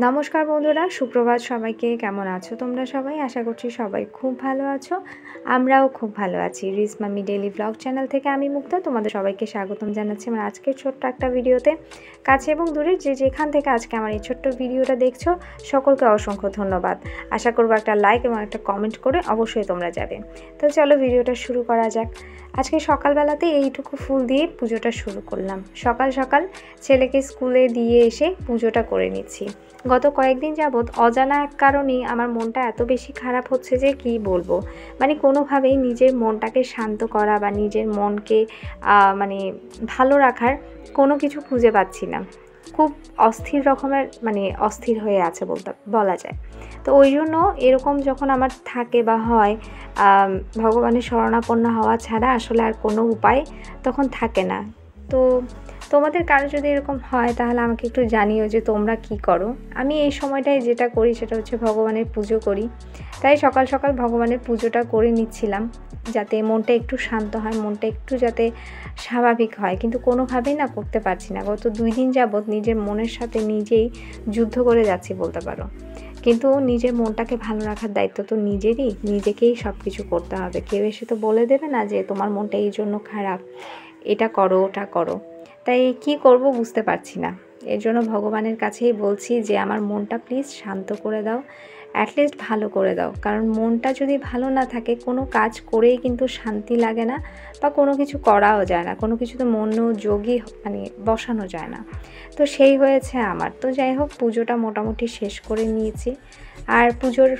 নমস্কার বন্ধুরা, সুপ্রভাত সবাইকে। কেমন আছো তোমরা সবাই? আশা করছি সবাই খুব ভালো আছো। আমরাও খুব ভালো আছি। রিস মাম্মি ডেইলি ব্লগ চ্যানেল থেকে আমি মুক্তা তোমাদের সবাইকে স্বাগতম জানাচ্ছি আমার আজকের ছোট্ট একটা ভিডিওতে। কাছে এবং দূরে যে যেখান থেকে আজকে আমার এই ছোট্ট ভিডিওটা দেখছো সকলকে অসংখ্য ধন্যবাদ। আশা করবো একটা লাইক এবং একটা কমেন্ট করে অবশ্যই তোমরা যাবে। তো চলো ভিডিওটা শুরু করা যাক। আজকে সকালবেলাতে এইটুকু ফুল দিয়ে পুজোটা শুরু করলাম। সকাল সকাল ছেলেকে স্কুলে দিয়ে এসে পুজোটা করে নিচ্ছি। গত কয়েকদিন যাবৎ অজানা এক কারণেই আমার মনটা এত বেশি খারাপ হচ্ছে যে কি বলবো, মানে কোনোভাবেই নিজের মনটাকে শান্ত করা বা নিজের মনকে ভালো রাখার কোনো কিছু খুঁজে পাচ্ছি না। খুব অস্থির রকমের অস্থির হয়ে আছে বলা যায়। তো ওই জন্য এরকম যখন আমার থাকে বা হয়, ভগবানের শরণাপন্ন হওয়া ছাড়া আসলে আর কোনো উপায় তখন থাকে না। তো তোমাদের কারো যদি এরকম হয় তাহলে আমাকে একটু জানিও যে তোমরা কি করো। আমি এই সময়টায় যেটা করি সেটা হচ্ছে ভগবানের পুজো করি। তাই সকাল সকাল ভগবানের পুজোটা করে নিচ্ছিলাম যাতে মনটা একটু শান্ত হয়, মনটা একটু যাতে স্বাভাবিক হয়, কিন্তু কোনোভাবেই না করতে পারছি না। গত 2 দিন যাবৎ নিজের মনের সাথে নিজেই যুদ্ধ করে যাচ্ছি বলতে পারো। কিন্তু নিজের মনটাকে ভালো রাখার দায়িত্ব তো নিজেকেই সব কিছু করতে হবে। কেউ এসে তো বলে দেবে না যে তোমার মনটা এই জন্য খারাপ, এটা করো ওটা করো। তাই কি করব বুঝতে পারছি না। এর জন্য ভগবানের কাছেই বলছি যে আমার মনটা প্লিজ শান্ত করে দাও, অ্যাটলিস্ট ভালো করে দাও। কারণ মনটা যদি ভালো না থাকে কোনো কাজ করেই কিন্তু শান্তি লাগে না বা কোনো কিছু করাও যায় না, কোনো কিছুতে মনোযোগী বসানো যায় না। তো সেই হয়েছে আমার। তো যাই হোক, পুজোটা মোটামুটি শেষ করে নিয়েছি। আর পুজোর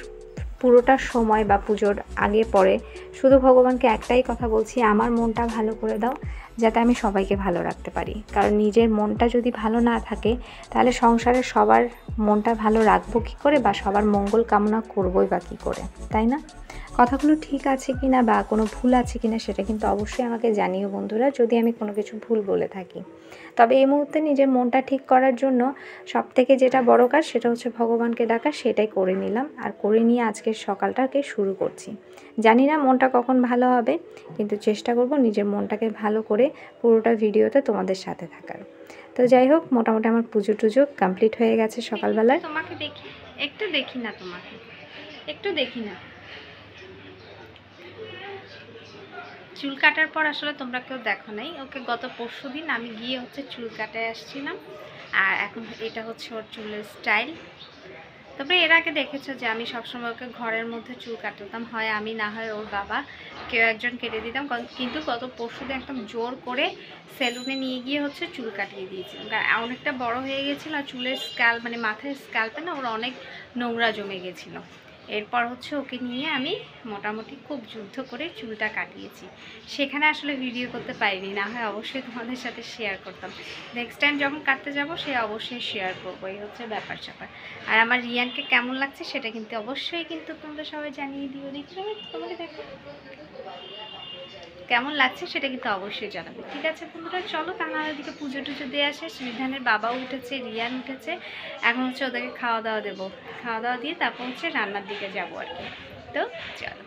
পুরোটা সময় বা পুজোর আগে পরে শুধু ভগবানকে একটাই কথা বলছি, আমার মনটা ভালো করে দাও যাতে আমি সবাইকে ভালো রাখতে পারি। কারণ নিজের মনটা যদি ভালো না থাকে তাহলে সংসারের সবার মনটা ভালো রাখবো কী করে বা সবার মঙ্গল কামনা করবোই বা কী করে, তাই না? কথাগুলো ঠিক আছে কি না বা কোনো ভুল আছে কি না সেটা কিন্তু অবশ্যই আমাকে জানিও বন্ধুরা, যদি আমি কোনো কিছু ভুল বলে থাকি। তবে এই মুহূর্তে নিজের মনটা ঠিক করার জন্য সবথেকে যেটা বড় কাজ সেটা হচ্ছে ভগবানকে ডাকা। সেটাই করে নিলাম, আর করে নিয়ে আজকের সকালটাকে শুরু করছি। জানি না মনটা কখন ভালো হবে, কিন্তু চেষ্টা করব নিজের মনটাকে ভালো করে পুরোটা ভিডিওতে তোমাদের সাথে থাকার। তো যাই হোক, মোটামুটি আমার পুজো টুজো কমপ্লিট হয়ে গেছে সকালবেলায়। তোমাকে দেখি একটু দেখি না, তোমাকে একটু দেখি না। চুল কাটার পর আসলে তোমরা কেউ দেখো নাই ওকে। গত পরশুদিন আমি গিয়ে হচ্ছে চুল কাটায় আসছিলাম, আর এখন এটা হচ্ছে ওর চুলের স্টাইল। তবে এর আগে দেখেছো যে আমি সবসময় ওকে ঘরের মধ্যে চুল কাটাতাম, হয় আমি না হয় ওর বাবা, কেউ একজন কেটে দিতাম। কিন্তু গত পরশুদিন একদম জোর করে সেলুনে নিয়ে গিয়ে হচ্ছে চুল কাটিয়ে দিয়েছিলাম। অনেকটা বড় হয়ে গেছিলো আর চুলের মাথার স্ক্যাল্পে না ওর অনেক নোংরা জমে গেছিলো। এরপর হচ্ছে ওকে নিয়ে আমি মোটামুটি খুব যুদ্ধ করে চুলটা কাটিয়েছি। সেখানে আসলে ভিডিও করতে পারিনি, না হয় অবশ্যই তোমাদের সাথে শেয়ার করতাম। নেক্সট টাইম যখন কাটতে যাব সে অবশ্যই শেয়ার করবো। এই হচ্ছে ব্যাপার স্যাপার। আর আমার রিয়ানকে কেমন লাগছে সেটা কিন্তু অবশ্যই কিন্তু তোমরা সবাই জানিয়ে দিও। দেখি তোমাকে দেখো কেমন লাগছে সেটা কিন্তু অবশ্যই জানাবে। ঠিক আছে বন্ধুরা, চলো তাহলে ওদিকে পুজো টুজো দিয়ে আসে। শ্রীধানের বাবাও উঠেছে, রিয়ান উঠেছে। এখন হচ্ছে ওদেরকে খাওয়া দাওয়া দেবো। খাওয়া দাওয়া দিয়ে তারপর হচ্ছে রান্নার দিকে যাবো আর কি। তো চলো।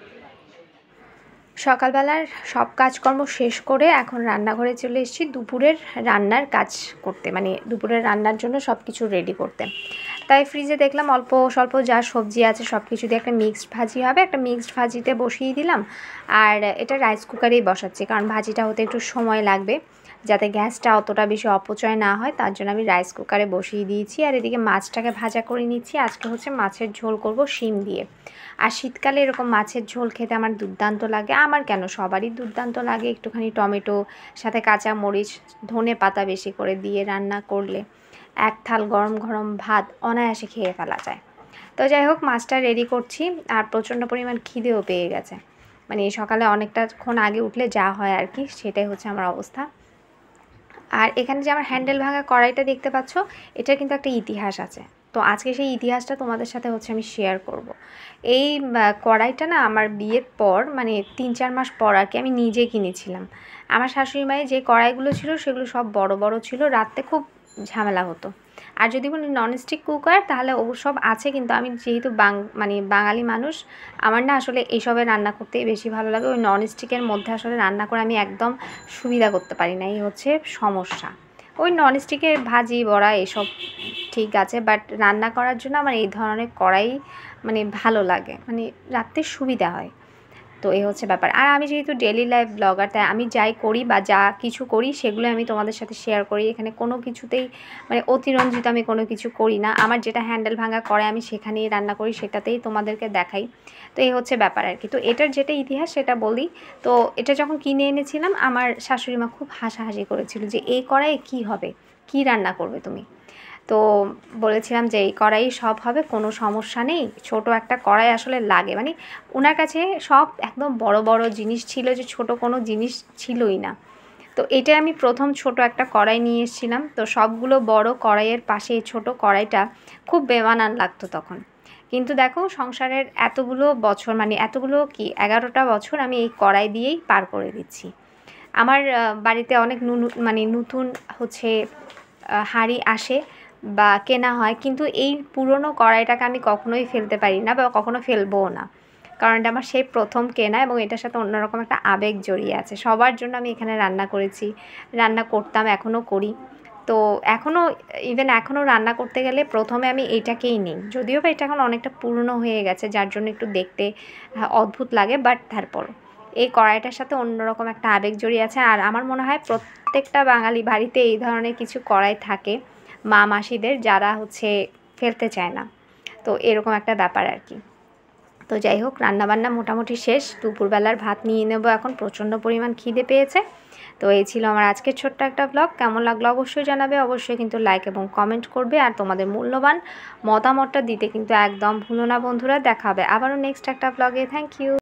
সকালবেলার সব কাজকর্ম শেষ করে এখন রান্নাঘরে চলে এসেছি দুপুরের রান্নার কাজ করতে, দুপুরের রান্নার জন্য সব কিছু রেডি করতে। তাই ফ্রিজে দেখলাম অল্প স্বল্প যা সবজি আছে সব কিছু দিয়ে একটা মিক্সড ভাজি হবে। একটা মিক্সড ভাজিতে বসিয়ে দিলাম। আর এটা রাইস কুকারেই বসাচ্ছি, কারণ ভাজিটা হতে একটু সময় লাগবে, যাতে গ্যাসটা অতটা বেশি অপচয় না হয়, তার জন্য আমি রাইস কুকারে বসিয়ে দিয়েছি। আর এদিকে মাছটাকে ভাজা করে নিচ্ছি। আজকে হচ্ছে মাছের ঝোল করব শিম দিয়ে। আর শীতকালে এরকম মাছের ঝোল খেতে আমার দুর্দান্ত লাগে। আমার কেন, সবারই দুর্দান্ত লাগে। একটুখানি টমেটো, সাথে কাঁচা মরিচ, ধনে পাতা বেশি করে দিয়ে রান্না করলে এক থাল গরম গরম ভাত অনায়াসে খেয়ে ফেলা যায়। তো যাই হোক, মাছটা রেডি করছি। আর প্রচণ্ড পরিমাণ খিদেও পেয়ে গেছে, সকালে অনেকটাক্ষণ আগে উঠলে যা হয় আর কি, সেটাই হচ্ছে আমার অবস্থা। আর এখানে যে আমার হ্যান্ডেল ভাঙা কড়াইটা দেখতে পাচ্ছ, এটা কিন্তু একটা ইতিহাস আছে। তো আজকে সেই ইতিহাসটা তোমাদের সাথে হচ্ছে আমি শেয়ার করব। এই কড়াইটা না আমার বিয়ের পর 3-4 মাস পর আর কি আমি নিজে কিনেছিলাম। আমার শাশুড়ি মায়ের যে কড়াইগুলো ছিল সেগুলো সব বড় বড় ছিল, রাতে খুব ঝামেলা হতো। আর যদি বলি ননস্টিক কুকার তাহলে ও সব আছে, কিন্তু আমি যেহেতু বাঙালি মানুষ, আমার না আসলে এইসবে রান্না করতেই বেশি ভালো লাগে। ওই ননস্টিকের মধ্যে আসলে রান্না করে আমি একদম সুবিধা করতে পারি না, এই হচ্ছে সমস্যা। ওই ননস্টিকে ভাজি বড়া এসব ঠিক আছে, বাট রান্না করার জন্য আমার এই ধরনের কড়াই মানে ভালো লাগে, মানে রাখতে সুবিধা হয়। তো এই হচ্ছে ব্যাপার। আর আমি যেহেতু ডেইলি লাইফ ব্লগার, তাই আমি যাই করি বা যা কিছু করি সেগুলো আমি তোমাদের সাথে শেয়ার করি। এখানে কোনো কিছুতেই মানে অতিরঞ্জিত আমি কোনো কিছু করি না। আমার যেটা হ্যান্ডেল ভাঙা করে আমি সেখানেই রান্না করি, সেটাতেই তোমাদেরকে দেখাই। তো এই হচ্ছে ব্যাপার আর কি। তো এটার যেটা ইতিহাস সেটা বলি। তো এটা যখন কিনে এনেছিলাম আমার শাশুড়ি মা খুব হাসাহাসি করেছিল যে এই কড়াইয়ে কী হবে, কী রান্না করবে তুমি। তো বলেছিলাম যে এই কড়াই সব হবে, কোনো সমস্যা নেই, ছোট একটা কড়াই আসলে লাগে। মানে ওনার কাছে সব একদম বড় বড় জিনিস ছিল, যে ছোট কোনো জিনিস ছিলই না। তো এটা আমি প্রথম ছোট একটা কড়াই নিয়ে এসেছিলাম। তো সবগুলো বড় কড়াইয়ের পাশে এই ছোটো কড়াইটা খুব বেমানান লাগতো তখন। কিন্তু দেখো সংসারের এতগুলো বছর, মানে এতগুলো কি 11টা বছর আমি এই কড়াই দিয়েই পার করে দিচ্ছি। আমার বাড়িতে অনেক মানে নতুন হচ্ছে হাঁড়ি আসে বা কেনা হয়, কিন্তু এই পুরনো কড়াইটাকে আমি কখনোই ফেলতে পারি না বা কখনো ফেলবও না, কারণ এটা আমার সেই প্রথম কেনা এবং এটার সাথে অন্যরকম একটা আবেগ জড়িয়ে আছে। সবার জন্য আমি এখানে রান্না করেছি, রান্না করতাম, এখনও করি। তো এখনও ইভেন এখনও রান্না করতে গেলে প্রথমে আমি এইটাকেই নিই, যদিও বা এটা এখন অনেকটা পুরনো হয়ে গেছে যার জন্য একটু দেখতে অদ্ভুত লাগে, বাট তারপরও এই কড়াইটার সাথে অন্যরকম একটা আবেগ জড়িয়ে আছে। আর আমার মনে হয় প্রত্যেকটা বাঙালি বাড়িতে এই ধরনের কিছু কড়াই থাকে, মা মাসিদের, যারা হচ্ছে ফেলতে চায় না। তো এরকম একটা ব্যাপার আর কি। তো যাই হোক, রান্নাবান্না মোটামুটি শেষ। দুপুরবেলার ভাত নিয়ে নেব এখন, প্রচণ্ড পরিমাণ খিদে পেয়েছে। তো এই ছিল আমার আজকের ছোট্ট একটা ব্লগ। কেমন লাগলো অবশ্যই জানাবে, অবশ্যই কিন্তু লাইক এবং কমেন্ট করবে, আর তোমাদের মূল্যবান মতামতটা দিতে কিন্তু একদম ভুলো না বন্ধুরা। দেখা হবে আবারও নেক্সট একটা ব্লগে। Thank you.